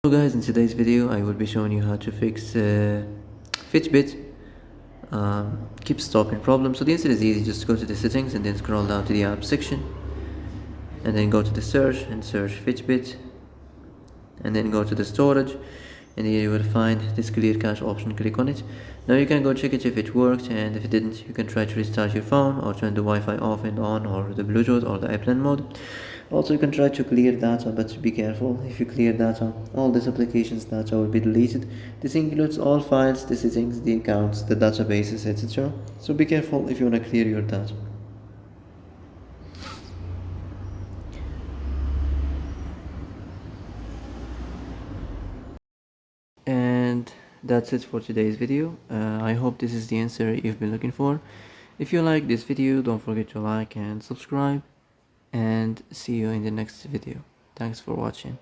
Hello guys, in today's video I will be showing you how to fix Fitbit keep stopping problem. So the answer is easy. Just go to the settings and then scroll down to the app section and then go to the search and search Fitbit and then go to the storage, and here you will find this clear cache option. Click on it. Now you can go check it if it worked, and if it didn't you can try to restart your phone or turn the Wi-Fi off and on, or the Bluetooth or the airplane mode. Also you can try to clear data, but be careful. If you clear data, all this application's data will be deleted. This includes all files, the settings, the accounts, the databases, etc. So be careful if you want to clear your data. And that's it for today's video. I hope this is the answer you've been looking for. If you like this video, don't forget to like and subscribe, and see you in the next video. Thanks for watching.